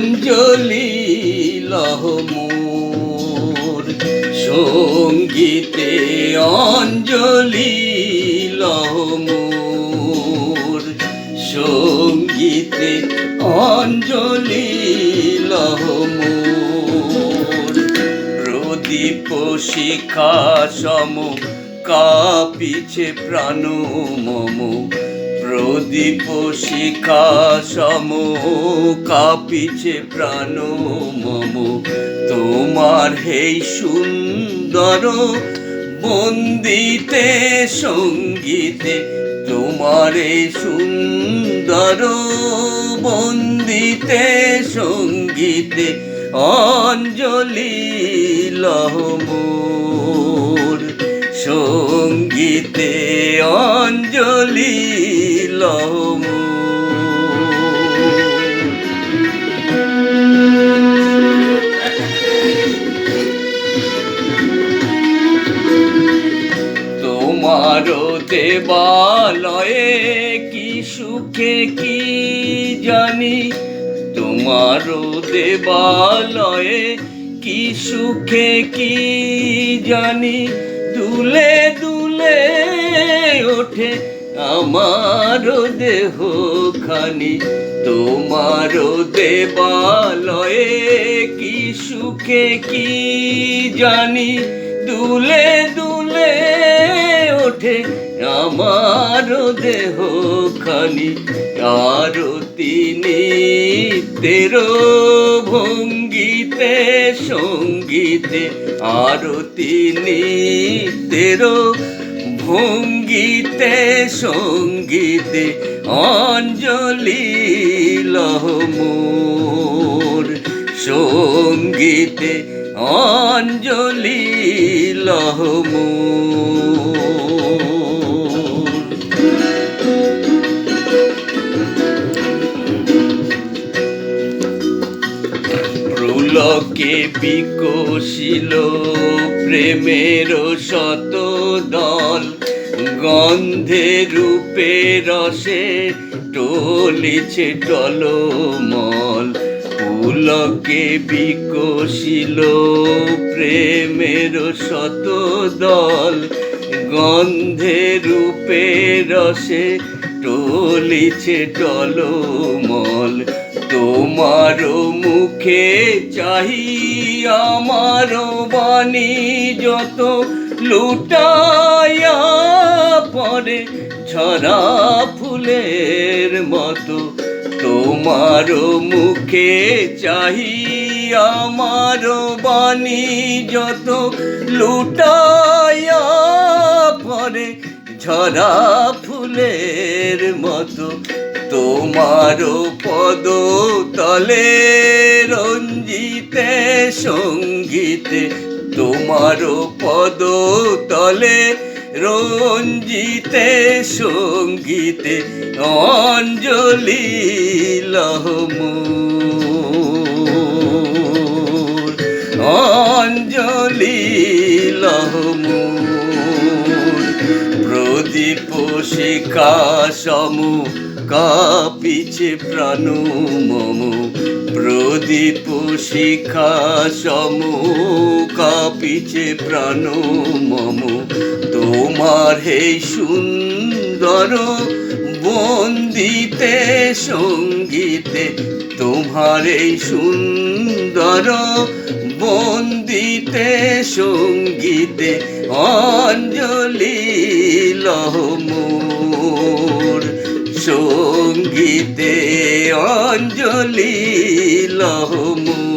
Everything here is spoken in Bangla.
অঞ্জলি লহ মোর, সঙ্গীতে অঞ্জলি লহ মোর, সঙ্গীতে অঞ্জলি লহ মোর। প্রদীপ শিখা সম কাঁপিছে প্রাণ মম, প্রদীপ শিখা সম কাঁপিছে প্রাণ মম। তোমার হেই সুন্দর বন্দিতে সঙ্গীতে, তোমার এই সুন্দর বন্দিতে সঙ্গীতে অঞ্জলি লহ মোর, সঙ্গীতে অঞ্জলি লহ মোর। তোমার দেবালয়ে কি সুখে কি জানি, তোমার দেবালয়ে কি সুখে কি জানি, দুলে দুলে ওঠে আমার দেহ খানি। তোমার দেবালয়ে কি সুখে কি জানি, দুলে দুলে ওঠে আমার দেহ খানি। আরতি নিত্যের ভঙ্গিতে সঙ্গীতে, আরতি নিত্যের ভঙ্গিতে সঙ্গীতে অঞ্জলি লহ মোর, সঙ্গীতে অঞ্জলি লহ মোর। পুলকে বিকশিল প্রেমের শত দল, গন্ধে রূপে রসে টলিছে টলমল। পুলকে বিকশিল প্রেমের শত দল, গন্ধে রূপে রসে টলিছে টলমল। তোমার মুখে চাহি আমার বাণী যত, লুটাইয়া পরে ঝরা ফুলের মতো। তোমার মুখে চাহি আমার বাণী যত, লুটাইয়া পরে ঝরা ফুলের মতো। তোমার পদ তলে রঞ্জিতে সঙ্গীতে, তোমার পদ তলে রঞ্জিতে সঙ্গীতে অঞ্জলি লহ মোর, অঞ্জলি লহ মোর। প্রদীপ শিখা সম কাঁপিছে প্রাণ মম, প্রদীপ শিখা সম কাঁপিছে প্রাণ মম। তোমার হেই সুন্দর বন্দিতে সঙ্গীতে, তোমার এই সুন্দর বন্দিতে সঙ্গীতে অঞ্জলি লহ মোর, সঙ্গীতে অঞ্জলি লহ মোর।